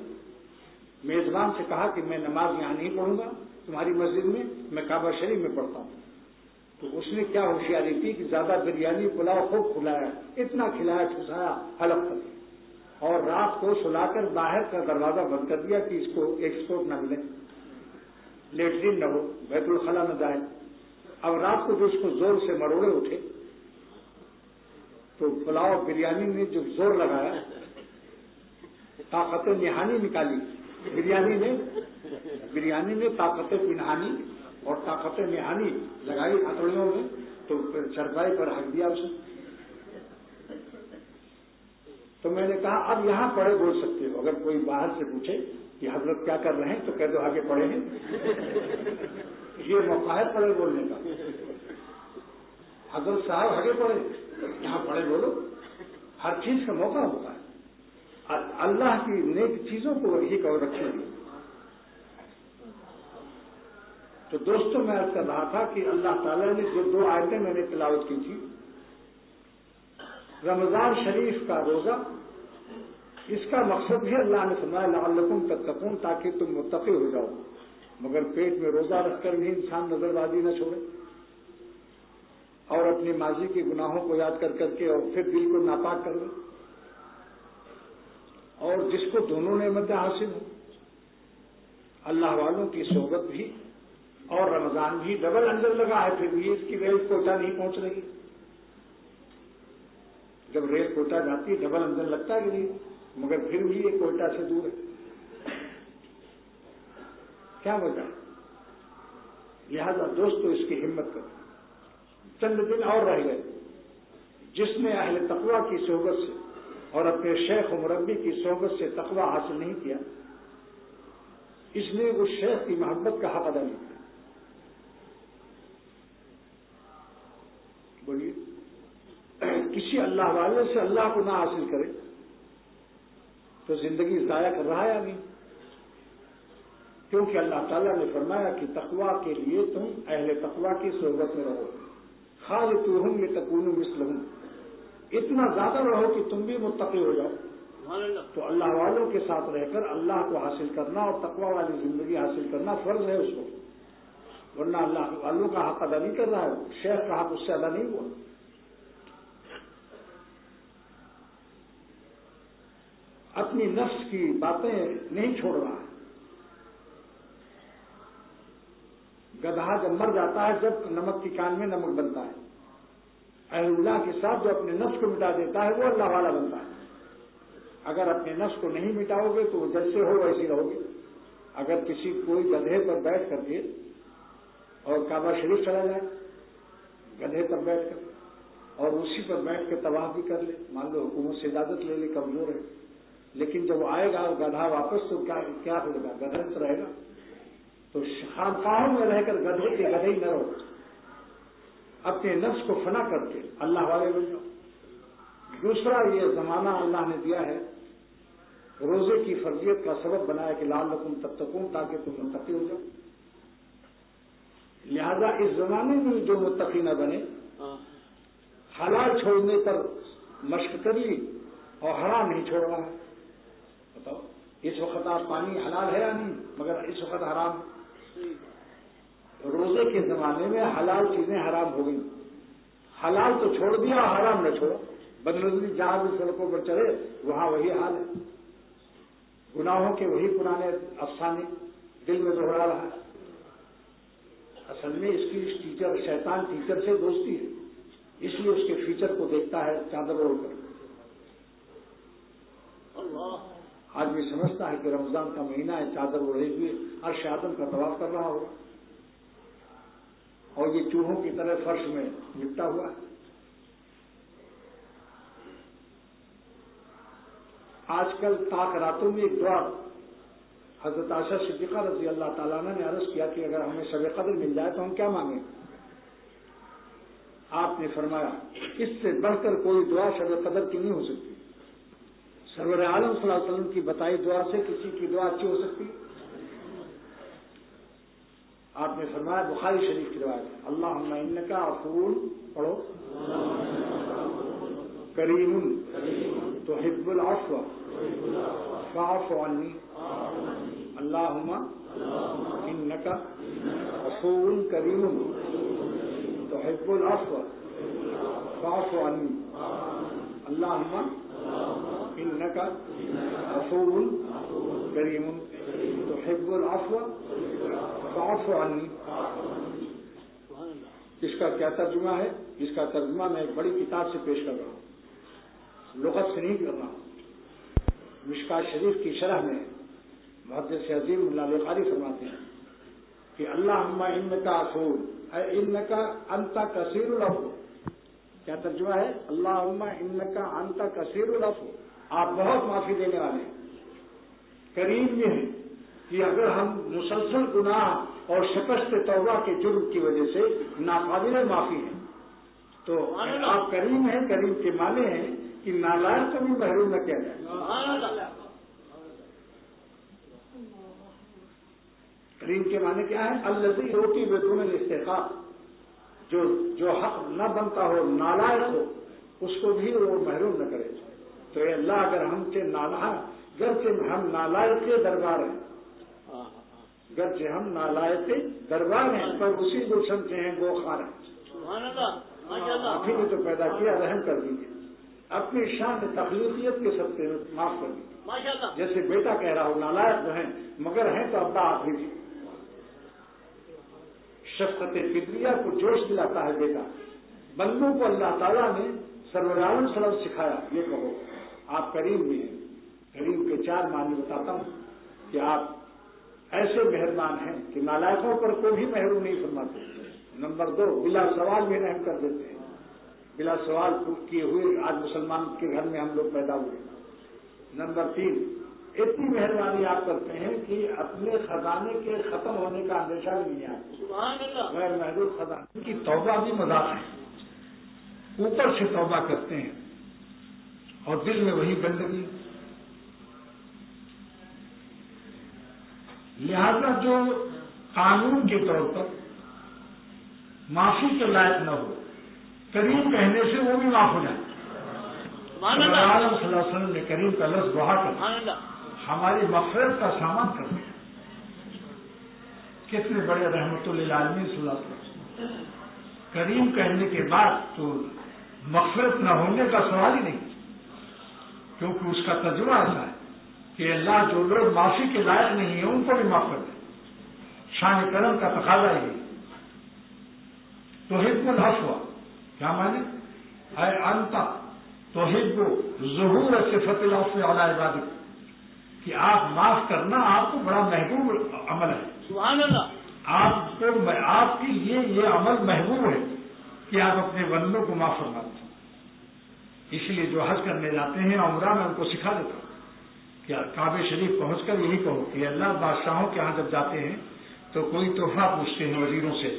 میزبان سے کہا کہ میں نماز یہاں نہیں پڑھوں گا تمہاری مسجد میں کعبہ شریف میں پڑھتا ہوں۔ تو اس نے کیا ہوشیاری کی کہ زیادہ بریانی پلاؤ خوب کھلایا، اتنا کھلایا ٹھسایا حلق کر، اور رات کو سلا کر باہر کا دروازہ بند کر دیا کہ اس کو ایکسپورٹ نہ ملے، لیٹرین نہ ہو، بیت الخلا نہ جائے۔ اب رات کو جو اس کو زور سے مروڑے اٹھے تو پلاؤ بریانی نے جو زور لگایا، طاقت نہانی نکالی بریانی نے طاقت پنہانی اور طاقت نہانی لگائی ہتھوڑیوں میں، تو پھر چرپائی پر ہک دیا اسے۔ تو میں نے کہا اب یہاں پڑھے بول سکتے ہو، اگر کوئی باہر سے پوچھے کہ حضرت کیا کر رہے ہیں تو کہہ دو آگے پڑھے ہیں، یہ موقع ہے پڑھے بولنے کا۔ حضرت صاحب آگے پڑھے، یہاں پڑھے بولو، ہر چیز کا موقع ہوتا ہے. اللہ کی نیک چیزوں کو ہی کور رکھی ہوئی. تو دوستوں میں عرض کر رہا تھا کہ اللہ تعالیٰ نے جو 2 آیتیں میں نے تلاوت کی تھی، رمضان شریف کا روزہ، اس کا مقصد بھی اللہ نے فرمایا لعلکم تتقون، تاکہ تم متقی ہو جاؤ. مگر پیٹ میں روزہ رکھ کر بھی انسان نظر بازی نہ چھوڑے اور اپنے ماضی کے گناہوں کو یاد کر کر کے اور پھر دل کو ناپاک کر دے. اور جس کو دونوں نعمتیں حاصل ہوں، اللہ والوں کی صحبت بھی اور رمضان بھی، ڈبل اندر لگا ہے، پھر بھی اس کی ریل کوٹا نہیں پہنچ رہی. جب ریل کوٹا جاتی ہے ڈبل اندر لگتا ہے کہ نہیں، مگر پھر بھی یہ کوئٹہ سے دور ہے. کیا وجہ؟ لہذا دوستو اس کی ہمت کرو. چند دن اور رہ گئے. جس نے اہل تقویٰ کی صحبت سے اور اپنے شیخ و مربی کی صحبت سے تقویٰ حاصل نہیں کیا، اس نے اس شیخ کی محبت کا حق ادا نہیں کیا. بولیے، کسی اللہ والے سے اللہ کو نہ حاصل کرے تو زندگی ضائع کر رہا ہے یا نہیں؟ کیونکہ اللہ تعالیٰ نے فرمایا کہ تقویٰ کے لیے تم اہل تقویٰ کی صحبت میں رہو. خالطوہم لتکونوا مثلہم، اتنا زیادہ رہو کہ تم بھی متقی ہو جاؤ. تو اللہ والوں کے ساتھ رہ کر اللہ کو حاصل کرنا اور تقویٰ والی زندگی حاصل کرنا فرض ہے اس کو، ورنہ اللہ والوں کا حق ادا نہیں کر رہا ہے. شیخ کا حق اس سے ادا نہیں ہوا. اپنی نفس کی باتیں نہیں چھوڑ رہا ہے. گدھا جب مر جاتا ہے، جب نمک کی کان میں نمک بنتا ہے. اہل اللہ کے ساتھ جو اپنے نفس کو مٹا دیتا ہے وہ اللہ والا بنتا ہے. اگر اپنے نفس کو نہیں مٹاؤ گے تو وہ جیسے ہو ویسے رہو گے. اگر کسی کوئی گدھے پر بیٹھ کر کے اور کعبہ شریف چلا جائے گدھے پر بیٹھ کر اور اسی پر بیٹھ کے طواف بھی کر لے، مان لو حکومت سے اجازت لے لے، کمزور ہے، لیکن جب وہ آئے گا گدھا واپس تو کیا ہوگا؟ گدھا تو رہے گا. تو خانقاہوں میں رہ کر گدھے کے گدھے ہی نہ رہو. اپنے نفس کو فنا کر کے اللہ والے بن جاؤ. دوسرا یہ زمانہ اللہ نے دیا ہے، روزے کی فرضیت کا سبب بنایا کہ لعلکم تتقون، تاکہ تم متقی ہو جاؤ. لہذا اس زمانے میں جو متقی نہ بنے، حلال چھوڑنے پر مشق کر لی اور حرام نہیں چھوڑ رہا ہے. بتاؤ اس وقت آپ پانی حلال ہے یا نہیں، مگر اس وقت حرام. روزے کے زمانے میں حلال چیزیں حرام ہو گئی. حلال تو چھوڑ دیا اور حرام نہ چھوڑا. بدنظری جہاں بھی سڑکوں پر چلے وہاں وہی حال ہے. گناہوں کے وہی پرانے افسانے دل میں دوہرا رہا ہے. اصل میں اس کی ٹیچر شیطان ٹیچر سے دوستی ہے، اس لیے اس کے فیچر کو دیکھتا ہے چادر اوڑھ کر. آدمی سمجھتا ہے کہ رمضان کا مہینہ ہے، چادر اوڑھے ہوئے عرش اعظم کا طواف کر رہا ہوگا اور یہ چوہوں کی طرح فرش میں لپٹا ہوا ہے. آج کل طاق راتوں میں ایک دعا حضرت عائشہ صدیقہ رضی اللہ تعالیٰ عنہ نے عرض کیا کہ اگر ہمیں شب قدر مل جائے تو ہم کیا مانگیں؟ آپ نے فرمایا اس سے بڑھ کر کوئی دعا شب قدر کی نہیں ہو سکتی. سرور عالم صلی اللہ علیہ وسلم کی بتائی دعا سے کسی کی دعا اچھی ہو سکتی؟ آپ نے فرمایا، بخاری شریف کی روایت، اللہم انکا عفو، پڑھو، کریم تحب العفو فاعف عنی، اللہم انکا عفو کریم تحب العفو فاعف عنی، اللہم انکا عفو کریم تحب العفو فاعف عنی. اس کا کیا ترجمہ ہے؟ اس کا ترجمہ میں ایک بڑی کتاب سے پیش کر رہا ہوں، لغت سے نہیں کر رہا ہوں. مشکات شریف کی شرح میں محدث عظیم اللہ بخاری فرماتے ہیں کہ اللہم انکا عفو، اے انکا انت کثیر العفو. کیا ترجمہ ہے؟ اللہم انکا انت کثیر العفو، آپ بہت معافی دینے والے ہیں. کریم یہ ہے کہ اگر ہم مسلسل گناہ اور شکست توبہ کے جرم کی وجہ سے ناقابل معافی ہیں تو آپ کریم ہیں. کریم کے معنی ہیں کہ نالائق کو بھی محروم نہ کیا جائے۔ کریم کے معنی کیا ہے؟ الذی یؤتی بدون الاستحقاق، جو حق نہ بنتا ہو، نالائق ہو، اس کو بھی وہ محروم نہ کرے۔ تو اے اللہ، اگر ہم کے گرچہ ہم نالائق کے دربار ہیں، گرچہ ہم نالائق کے دربار ہیں، پر اسی گلشن سے ہیں، گو خار ہیں۔ آپ ہی نے تو پیدا کیا، رحم کر دیجیے، اپنی شان تخلیقیت کے سب سے معاف کر دیجیے۔ جیسے بیٹا کہہ رہا ہو نالائق تو ہیں، مگر ہیں تو ابا آپ ہی۔ شفقت فطریہ کو جوش دلاتا ہے بیٹا۔ بندوں کو اللہ تعالیٰ نے سرور عالم صلی اللہ علیہ وسلم سکھایا، یہ کہو آپ کریم بھی ہیں۔ کریم کے 4 معنی بتاتا ہوں کہ آپ ایسے مہربان ہیں کہ نالائقوں پر کوئی بھی محروم نہیں فرماتے۔ نمبر 2، بلا سوال بھی رحم کر دیتے ہیں۔ بلا سوال کیے ہوئے آج مسلمان کے گھر میں ہم لوگ پیدا ہوئے۔ نمبر 3، اتنی مہربانی آپ کرتے ہیں کہ اپنے خزانے کے ختم ہونے کا اندیشہ بھی نہیں آتا۔ غیر محدود خزانے کی توبہ بھی مذاق ہے، اوپر سے توبہ کرتے ہیں اور دل میں وہی گندگی۔ لہذا جو قانون کے طور پر معافی کے لائق نہ ہو، کریم کہنے سے وہ بھی معاف ہو جائے۔ عالم صلی اللہ علیہ وسلم نے کریم کا لفظ بہا کر ہماری مغفرت کا سامان کر دیا۔ کتنے بڑے رحمت للعالمین صلی اللہ علیہ وسلم، کریم کہنے کے بعد تو مغفرت نہ ہونے کا سوال ہی نہیں، کیونکہ اس کا تجربہ ایسا ہے کہ اللہ جو لوگ معافی کے لائق نہیں ہیں ان کو بھی معاف کر دے۔ شان کرم کا تقاضا یہ تحب العفو، کیا معنی؟ اے انت تحب ظہور صفت العفو علی عبادک، کہ آپ معاف کرنا آپ کو بڑا محبوب عمل ہے۔ سبحان اللہ۔ آپ کے لیے یہ عمل محبوب ہے کہ آپ اپنے بندوں کو معاف فرماتے ہیں۔ اس لیے جو حج کرنے جاتے ہیں عمرہ میں ان کو سکھا دیتا ہوں کہ کعبہ شریف پہنچ کر یہی کہو کہ اللہ، بادشاہوں کے ہاں جب جاتے ہیں تو کوئی تحفہ پوچھتے ہیں وزیروں سے،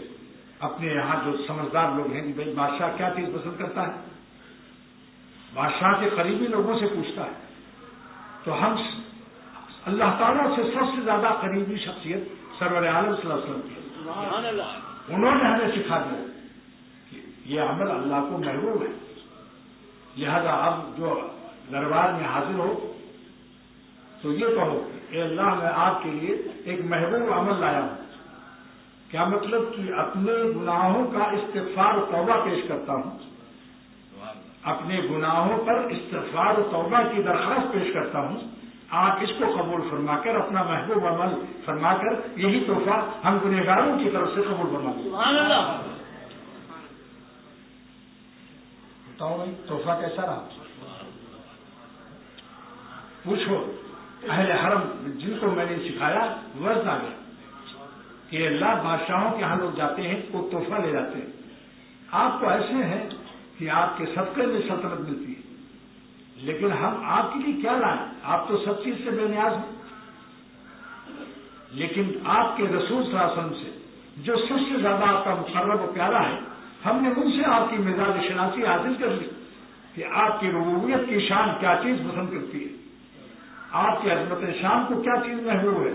اپنے یہاں جو سمجھدار لوگ ہیں کہ بھائی بادشاہ کیا چیز پسند کرتا ہے، بادشاہ کے قریبی لوگوں سے پوچھتا ہے۔ تو ہم اللہ تعالیٰ سے سب سے زیادہ قریبی شخصیت سرور عالم صلی اللہ علیہ وسلم کی، انہوں نے ہمیں سکھا دیا کہ یہ عمل اللہ کو محبوب ہے۔ لہذا اب جو دربار میں حاضر ہو تو یہ کہو کہ اے اللہ، میں آپ کے لیے ایک محبوب عمل لایا ہوں۔ کیا مطلب؟ کہ اپنے گناہوں کا استغفار و توبہ پیش کرتا ہوں، اپنے گناہوں پر استغفار و توبہ کی درخواست پیش کرتا ہوں، آپ اس کو قبول فرما کر اپنا محبوب عمل فرما کر یہی تحفہ ہم گنہگاروں کی طرف سے قبول فرما دیں۔ سبحان اللہ۔ بتاؤ بھائی تحفہ کیسا رہا؟ پوچھو اہل حرم جن کو میں نے سکھایا، ورد آ گیا کہ اللہ، بادشاہوں کے ہاں لوگ جاتے ہیں وہ تحفہ لے جاتے ہیں، آپ کو ایسے ہیں کہ آپ کے صدقے میں سلطنت ملتی ہے، لیکن ہم آپ کے لیے کیا لائیں؟ آپ تو سب چیز سے بے نیاز ہیں، لیکن آپ کے رسول صلی اللہ علیہ وسلم سے جو سب سے زیادہ آپ کا مقرب و پیارا ہے، ہم نے ان سے آپ کی مزاج شناسی حاصل کر لی کہ آپ کی ربوبیت کی شان کیا چیز پسند کرتی ہے، آپ کی عظمت شان کو کیا چیز محبوب ہے۔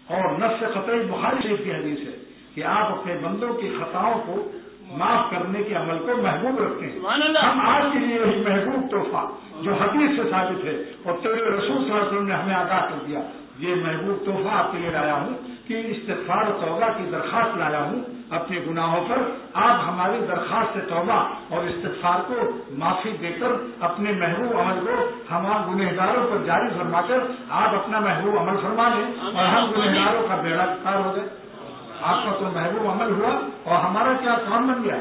اور نص قطعی بخاری شریف کی حدیث ہے کہ آپ اپنے بندوں کی خطاؤں کو معاف کرنے کے عمل کو محبوب رکھتے ہیں۔ ہم آج کے لیے یہی محبوب تحفہ جو حدیث سے ثابت ہے اور تیرے رسول صلی اللہ علیہ وسلم نے ہمیں آگاہ کر دیا، یہ محبوب تحفہ آپ کے لیے لایا ہوں کہ استغفار و توبہ کی درخواست لایا ہوں اپنے گناہوں پر۔ آپ ہماری درخواست توبہ اور استغفار کو معافی دے کر اپنے محبوب عمل کو ہمارے گنہگاروں پر جاری فرما کر آپ اپنا محبوب عمل فرما لیں اور ہم گنہگاروں کا بیڑا پار ہو جائے۔ آپ کا تو محبوب عمل ہوا اور ہمارا کیا کام بن گیا؟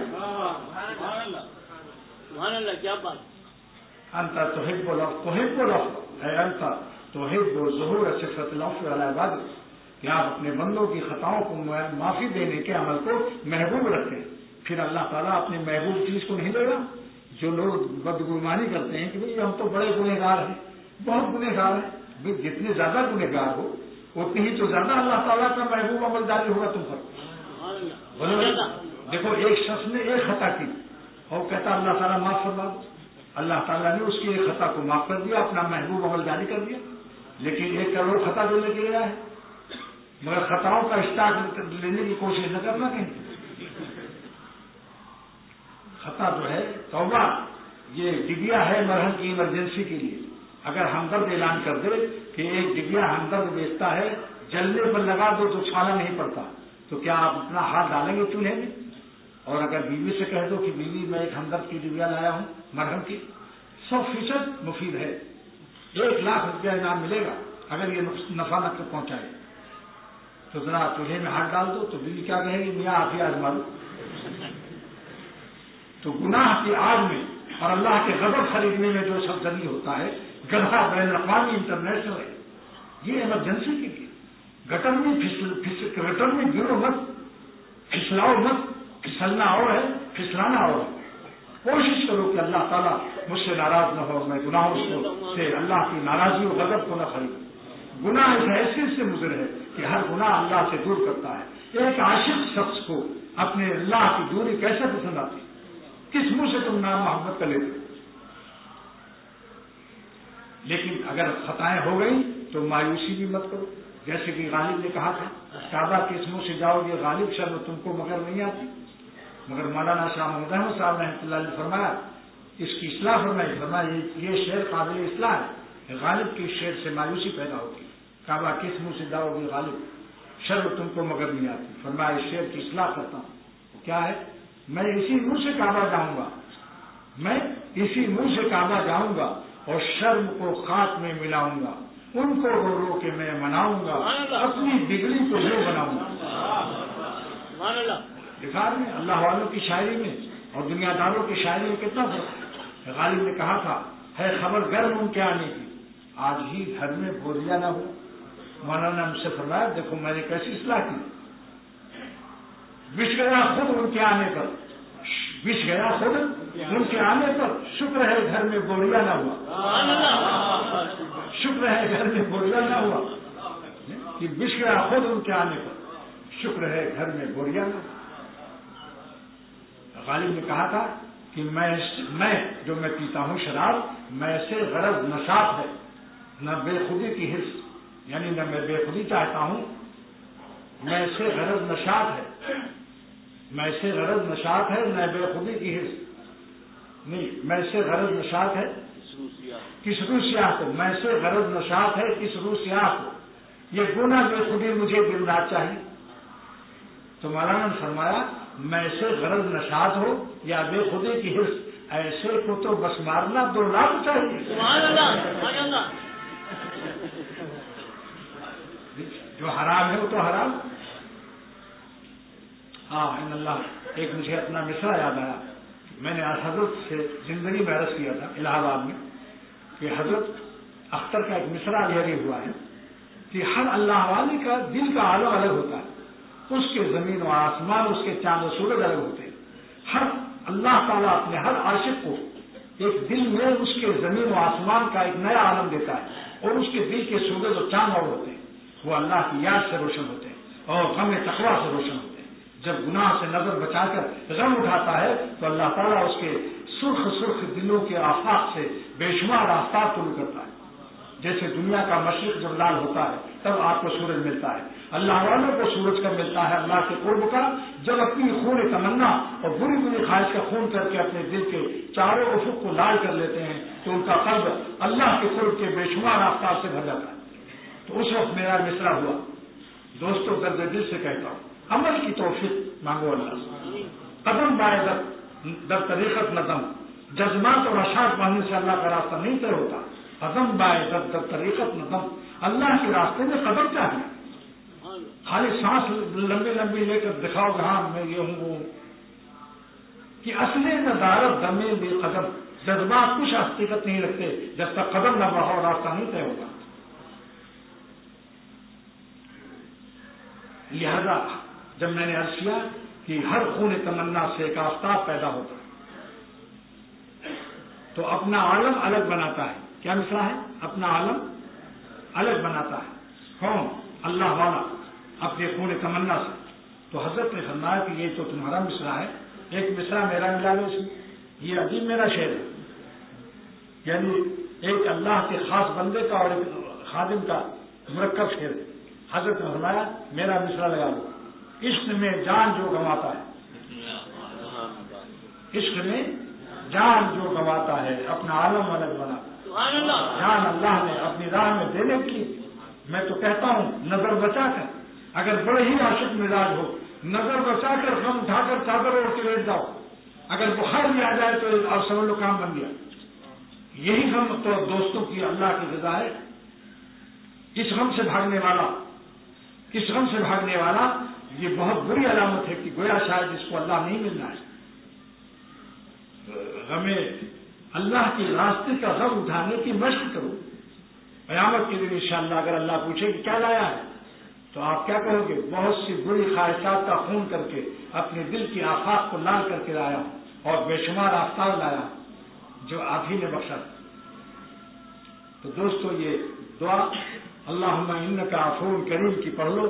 سبحان اللہ، کیا بات۔ انت تحب العفو اے انت تحب ظہور صفت العفو علی عبادک، کہ آپ اپنے بندوں کی خطاؤں کو معافی دینے کے عمل کو محبوب رکھتے ہیں۔ پھر اللہ تعالیٰ اپنے محبوب چیز کو نہیں دے گا؟ جو لوگ بدگمانی کرتے ہیں کہ بھائی ہم تو بڑے گنہگار ہیں، بہت گنہگار ہیں، بھائی جتنے زیادہ گنہگار ہو اتنی ہی تو زیادہ اللہ تعالیٰ کا محبوب عمل جاری ہوگا تم پر۔ دیکھو ایک شخص نے ایک خطا کی اور کہتا اللہ تعالیٰ معاف فرما دو، اللہ تعالیٰ نے اس کی ایک خطا کو معاف کر دیا، اپنا محبوب عمل جاری کر دیا، لیکن 1 کروڑ خطا دینے کے لیے ہے، مگر خطاؤں کا اسٹاک لینے کی کوشش نہ کرنا کہیں۔ خطا جو ہے توبہ یہ ڈبیا ہے مرہم کی ایمرجنسی کے لیے۔ اگر ہمدرد اعلان کر دے کہ ایک ڈبیا ہمدرد بیچتا ہے، جلنے پر لگا دو تو چھالا نہیں پڑتا، تو کیا آپ اپنا ہاتھ ڈالیں گے چولہے میں؟ اور اگر بیوی سے کہہ دو کہ بیوی میں ایک ہمدرد کی ڈبیا لایا ہوں مرہم کی، 100% مفید ہے، 1 لاکھ روپیہ انعام ملے گا اگر یہ نفع نہ پہنچائے، تو ذرا چولہے میں ہاتھ ڈال دو تو بیوی کیا کہے گی؟ میاں آپ ہی آزما لو۔ تو گناہ کی آگ میں اور اللہ کے غضب خریدنے میں جو سب ذریعہ ہوتا ہے، گدھا بین الاقوامی انٹرنیشنل ہے، یہ ایمرجنسی کے لیے۔ گٹر میں گرو مت، پھسلاؤ مت، پھسلنا اور ہے، پھسلانا اور ہے۔ کوشش کرو کہ اللہ تعالیٰ مجھ سے ناراض نہ ہو، میں گناہوں سے اللہ کی ناراضی و غضب کو نہ خریدوں۔ گناہ اس حیثیت سے مضر ہے کہ ہر گناہ اللہ سے دور کرتا ہے۔ ایک عاشق شخص کو اپنے اللہ کی دوری کیسے پسند آتی؟ کس منہ سے تم نام محبت کر لیتے؟ لیکن اگر خطائیں ہو گئی تو مایوسی بھی مت کرو، جیسے کہ غالب نے کہا تھا، کعبہ کے اس منہ سے جاؤ گے غالب شرم تم کو مگر نہیں آتی۔ مگر مولانا شاہ محمد احمد صاحب رحمۃ اللہ علیہ فرمایا، اس کی اصلاح فرمایا یہ شعر قابل اصلاح ہے، غالب کی شعر سے مایوسی پیدا ہوتی ہے۔ کعبہ کس منہ سے جاؤ گے غالب شرم تم کو مگر نہیں آتی، فرمایا اس شعر کی اصلاح کرتا ہوں، کیا ہے؟ میں اسی منہ سے کعبہ جاؤں گا، میں اسی منہ سے کعبہ جاؤں گا اور شرم کو خاک میں ملاؤں گا، ان کو رو رو کے میں مناؤں گا، اپنی بگڑی کو جو بناؤں گا۔ دکھا میں اللہ والوں کی شاعری میں اور دنیا داروں کی شاعری میں کتنا فرق ہے۔ غالب نے کہا تھا، ہے خبر گرم ان کے آنے کی، آج ہی گھر میں بوریا نہ ہو۔ مولانا نے مجھ سے فرمایا، دیکھو میں نے کیسی اصلاح کی، بچ گیا خود ان کے آنے پر، بچ گیا خود ان کے آنے پر، شکر ہے گھر میں بوریا نہ ہوا، شکر ہے گھر میں بوریا نہ ہوا، کہ بچ گیا خود ان کے آنے پر، شکر ہے گھر میں بوریا نہ ہوا۔ غالب نے کہا تھا کہ میں جو میں پیتا ہوں شراب، میں سے غرض نشاط ہے، نہ بے خودی کی حرص، یعنی نہ میں بے خودی چاہتا ہوں، میں سے غرض نشاط ہے، میں سے غرض نشاط ہے، نہ بے خودی کی حرص، نہیں، میں سے غرض نشاط ہے کس روح سیاہ کو، میں سے غرض نشاط ہے کس روح سیاہ کو، یہ گناہ بے خودی مجھے دن رات چاہیے۔ تو مولانا نے فرمایا، میں سے غرض نشاط ہو یا بے خودی کی حرص، ایسے کو تو بس مارنا 2 لاکھ چاہیے۔ سبحان اللہ، سبحان اللہ۔ جو حرام ہے وہ تو حرام۔ ہاں ان اللہ، ایک مجھے اپنا مصرع یاد آیا، میں نے آج حضرت سے زندگی میں عرض کیا تھا الہ آباد میں، کہ حضرت اختر کا ایک مصرع یہ ہوا ہے کہ ہر اللہ والے کا دل کا عالم الگ ہوتا ہے، اس کے زمین و آسمان، اس کے چاند و سورج الگ ہوتے ہیں۔ ہر اللہ تعالیٰ اپنے ہر عاشق کو ایک دل میں اس کے زمین و آسمان کا ایک نیا عالم دیتا ہے، اور اس کے دل کے سورج و چاند اور ہوتے ہیں، وہ اللہ کی یاد سے روشن ہوتے ہیں اور غم تقویٰ سے روشن ہوتے ہیں۔ جب گناہ سے نظر بچا کر غم اٹھاتا ہے تو اللہ تعالیٰ اس کے سرخ سرخ دلوں کے آفاق سے بے شمار آفتاب طلوع کرتا ہے۔ جیسے دنیا کا مشرق جب لال ہوتا ہے تب آپ کو سورج ملتا ہے، اللہ والوں کو سورج کا ملتا ہے اللہ کے قرب کا، جب اپنی خون تمنا اور بری بری خواہش کا خون کر کے اپنے دل کے چاروں افق کو لال کر لیتے ہیں تو ان کا قلب اللہ کے قرب کے بے شمار آفتاب سے بھر جاتا ہے۔ تو اس وقت میرا مصرع ہوا، دوستوں درد دل سے کہتا ہوں، عمل کی توفیق مانگو اللہ سے، قدم بائے در طریقت نظم، جذبات اور اشعار پڑھنے سے اللہ کا راستہ نہیں طے ہوتا، قدم بائے در طریقت نظم، اللہ کے راستے میں قدم چاہیے، خالی سانس لمبی لمبی لے کر دکھاؤ کہ ہاں میں یہ ہوں وہ، کہ اصل ندارت دمے بے قدم، جذبات کچھ حقیقت نہیں رکھتے جب تک قدم نہ بڑھاؤ راستہ نہیں طے ہوگا۔ لہذا جب میں نے عرض کیا کہ ہر خون تمنا سے ایک آفتاب پیدا ہوتا ہے تو اپنا عالم الگ بناتا ہے، کیا مصرع ہے؟ اپنا عالم الگ بناتا ہے، کون؟ اللہ والا اپنے خون تمنا سے۔ تو حضرت نے فرمایا کہ یہ تو تمہارا مصرع ہے، ایک مصرع میرا ملا لو اس میں، یہ عجیب میرا شعر ہے، یعنی ایک اللہ کے خاص بندے کا اور ایک خادم کا مرکب شعر ہے. حضرت نے فرمایا میرا مصرع لگا لو. عشق میں جان جو گنواتا ہے، عشق میں جان جو گنواتا ہے اپنا عالم الگ بنا. جان اللہ نے اپنی راہ میں دینے کی. میں تو کہتا ہوں نظر بچا کر، اگر بڑے ہی عاشق مزاج ہو، نظر بچا کر غم اٹھا کر چادر اوڑھ کے لیٹ جاؤ. اگر بخار بھی آ جائے تو آپ سمجھ لو کام بن گیا. یہی غم تو دوستوں کی اللہ کی رضا ہے. اس غم سے بھاگنے والا، اس غم سے بھاگنے والا، یہ بہت بری علامت ہے کہ گویا شاید اس کو اللہ نہیں ملنا ہے. ہمیں اللہ کے راستے کا غم اٹھانے کی مشق کرو. قیامت کے دن انشاءاللہ اگر اللہ پوچھے کہ کیا لایا ہے تو آپ کیا کہو گے؟ بہت سی بری خواہشات کا خون کر کے اپنے دل کی آفاق کو لال کر کے لایا اور بے شمار آفتاب لایا جو آپ ہی نے بخشا. تو دوستو یہ دعا اللہم انکا عفو کریم کی پڑھ لو،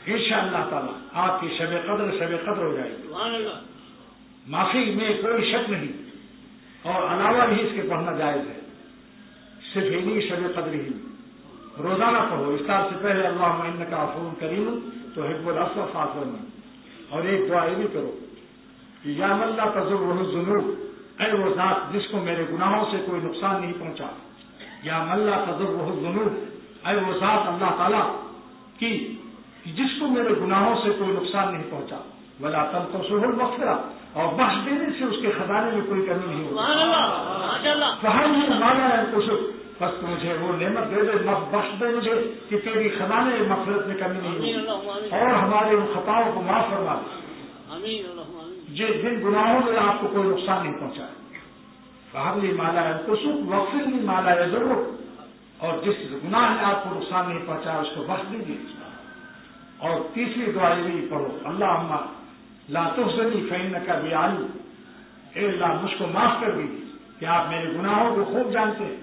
انشاءاللہ تعالی آپ کی شب قدر ہو جائے گی. معافی میں کوئی شک نہیں، اور علاوہ بھی اس کے پڑھنا جائز ہے. صرف انہی شب قدر ہی روزانہ پڑھو. افطار سے پہلے اللہم انکا عفو کریم تحب العفو فاعف عنی. اور ایک دعا یہ بھی کرو کہ یا من لا تضرہ الذنوب، اے وہ ذات جس کو میرے گناہوں سے کوئی نقصان نہیں پہنچا. یا من لا تضرہ الذنوب، اے وہ ذات اللہ تعالیٰ کی جس کو میرے گناہوں سے کوئی نقصان نہیں پہنچا. ولا تنقصہ المغفرہ، اور بخش دینے سے اس کے خزانے میں کوئی کمی نہیں ہوگی. فہل مالا ينقص، بس تو مجھے وہ نعمت دے دے، بخش دے مجھے کہ تیری خزانے مغفرت میں کمی نہیں ہوگی، اور ہمارے ان خطاؤں کو معاف فرما دے جن گناہوں میں آپ کو کوئی نقصان نہیں پہنچا. فہل مالا ينقص واغفر لي ما لا يضرك، اور جس گناہ نے آپ کو نقصان نہیں پہنچا اس کو بخش دیجیے. اور تیسری دعا یہ بھی پڑھو اللہم لا تخزنی فإنک بی علیم، اے اللہ مجھ کو معاف کر دیجیے کہ آپ میرے گناہوں کو خوب جانتے ہیں.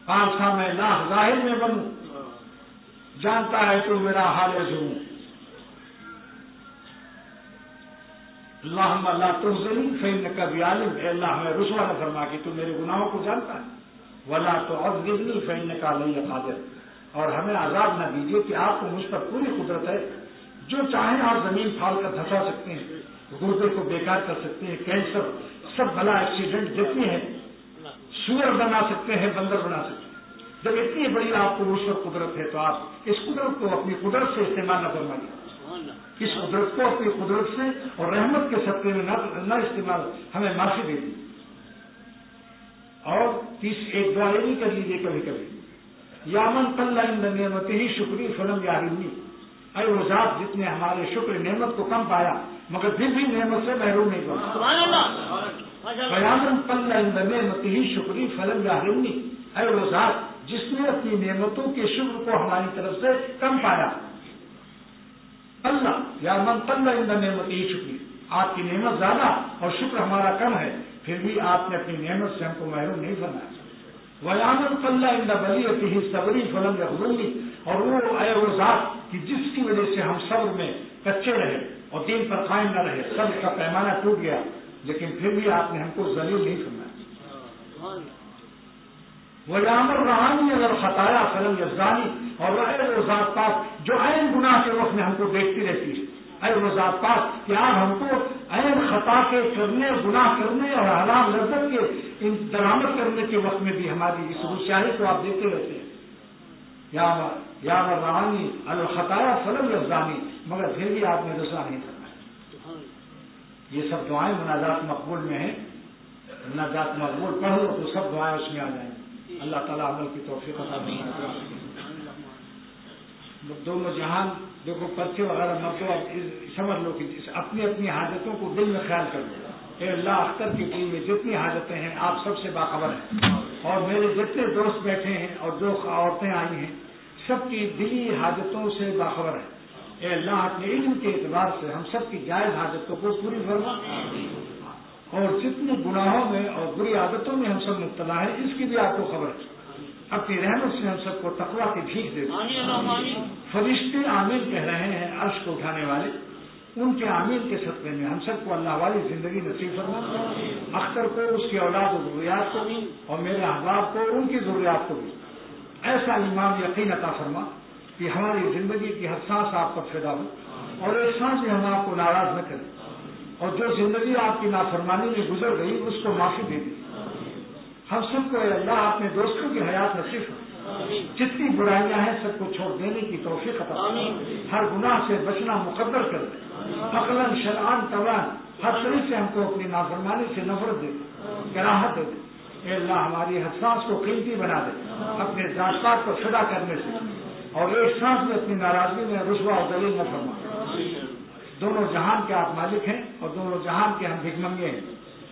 پالسا میں لاکھ ظاہر میں بنوں، جانتا ہے تو میرا حال ضرور. اللہم لا تخزنی فإنک بی علیم، اے اللہ ہمیں رسوا نہ فرما کہ تو میرے گناہوں کو جانتا ہے. ولا تعذبنی فإنک علی قادر، اور ہمیں عذاب نہ دیجیے کہ آپ کو مجھ پر پوری قدرت ہے. جو چاہیں آپ زمین پھاڑ کر دھسا سکتے ہیں، گردے کو بیکار کر سکتے ہیں، کینسر سب بلا ایکسیڈنٹ جتنی ہے، سور بنا سکتے ہیں، بندر بنا سکتے ہیں. جب اتنی بڑی آپ کو مجھ پر قدرت ہے تو آپ اس قدرت کو اپنی قدرت سے استعمال نہ فرمائیے. اس قدرت کو اپنی قدرت سے اور رحمت کے صدقے میں نہ استعمال، ہمیں معافی دے دی. اور ایک دعا یہ بھی کر لیجیے کبھی کبھی، یا من قل عند نعمتہ شکری فلم یحرمنی، اے وہ ذات جس نے ہمارے شکر نعمت کو کم پایا مگر پھر بھی نعمت سے محروم نہیں ہوا. سبحان اللہ. یا من قل عند نعمتہ شکری فلم یحرمنی، اے وہ ذات جس نے اپنی نعمتوں کے شکر کو ہماری طرف سے کم پایا. اللہ یا من قل عند نعمتہ شکری، آپ کی نعمت زیادہ اور شکر ہمارا کم ہے، پھر بھی آپ نے اپنی نعمت سے ہم کو محروم نہیں فرمایا. وَيَعْمَلْ قَلَّ عِنْدَ بَلِيَتِهِ صَبْرِي فَلَمْ يَغْرُرْنِي، اور وہ ذات کہ جس کی وجہ سے ہم صبر میں کچے رہے اور دین پر قائم نہ رہے، صبر کا پیمانہ ٹوٹ گیا، لیکن پھر بھی آپ نے ہم کو ذلیل نہیں فرمایا. وَيَعْمَلْ رَحَانِي عَلَى الْخَطَايَا فَلَمْ يَزْدَانِي، اور وہ ذات پاک جو عین گناہ کے وقت میں ہم کو دیکھتی رہتی ہے. اے وہ ذات پاک کہ آپ ہم کو عین خطا کے کرنے، گناہ کرنے اور حرام لذت کے درآمد کرنے کے وقت میں بھی ہماری اس ہوشیاری کو آپ دیکھتے رہتے ہیں. یا رحانی الخطایا فلم یزدانی، مگر پھر بھی آپ نے رسوا نہیں کرنا. یہ سب دعائیں مناجات مقبول میں ہیں. مناجات مقبول پڑھ لو تو سب دعائیں اس میں آ جائیں. اللہ تعالیٰ عمل کی توفیق عطا فرمائے. دونوں جہان دیکھو پرچے وغیرہ مت دو، سمجھ لو کہ اپنی اپنی حاجتوں کو دل میں خیال کر لو. اے اللہ اختر کے دل میں جتنی حاجتیں ہیں آپ سب سے باخبر ہیں، اور میرے جتنے دوست بیٹھے ہیں اور جو عورتیں آئی ہیں سب کی دلی حاجتوں سے باخبر ہیں. اے اللہ اپنے علم کے اعتبار سے ہم سب کی جائز حاجتوں کو پوری فرما، اور جتنے گناہوں میں اور بری عادتوں میں ہم سب مبتلا ہیں اس کی بھی آپ کو خبر ہے. اپنی رحمت سے ہم سب کو تقویٰ کی بھیک دے. فرشتے آمین کہہ رہے ہیں عرش کو اٹھانے والے. ان کے آمین کے صدقے میں ہم سب کو اللہ والی زندگی نصیب فرما، اختر کو، اس کی اولاد و ذریات کو، اور میرے احباب کو، ان کی ضروریات کو بھی ایسا ایمان یقین عطا فرما کہ ہماری زندگی کی ہر سانس آپ پر فدا ہو، اور ایک سانس بھی ہم آپ کو ناراض نہ کریں، اور جو زندگی آپ کی نافرمانی میں گزر گئی اس کو معافی دے دی۔ ہم سب کو اے اللہ اپنے دوستوں کی حیات نصیب فرما، جتنی برائیاں ہیں سب کو چھوڑ دینے کی توفیق عطا فرما، ہر گناہ سے بچنا مقدر کر دے، عقلاً شرعاً طبعاً ہر طریقے سے ہم کو اپنی نافرمانی سے نفرت دے دے، کراہت دے دے۔ اے اللہ ہماری ہر سانس کو قیمتی بنا دے اپنے ذات پاک کو فدا کرنے سے، اور ایک سانس میں اپنی ناراضگی میں رسوا و ذلیل نہ فرما۔ دونوں جہان کے آپ مالک ہیں اور دونوں جہان کے ہم بھگمنگے ہیں،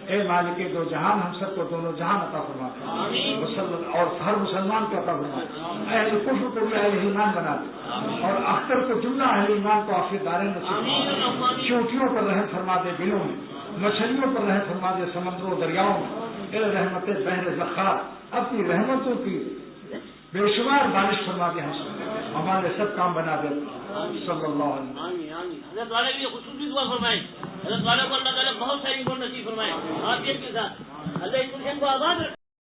اے مالک دو جہان ہم سب کو دونوں جہان عطا فرما، اور ہر مسلمان کو عطا فرما، اہل کفر کو بھی اہل ایمان بنا دے، اور اختر کو جملہ اہل ایمان کو آخر دارین نصیب فرما۔ چوٹیوں پر رحم فرما دے دلوں میں، مچھلیوں پر رحم فرما دے سمندروں و دریاؤں میں، اے رحمت بحر ذخار اپنی رحمتوں کی بے شمار بارش فرما دے، ہم سب ہمارے سب کام بنا دے، صلی اللہ علیہ وسلم۔ حضرت والا کے لیے خصوصی دعا فرمائیں، حضرت والا کو اللہ تعالیٰ بہت ساری نصیب فرمائے، آپ کے ساتھ اللہ ان کو آباد رکھے۔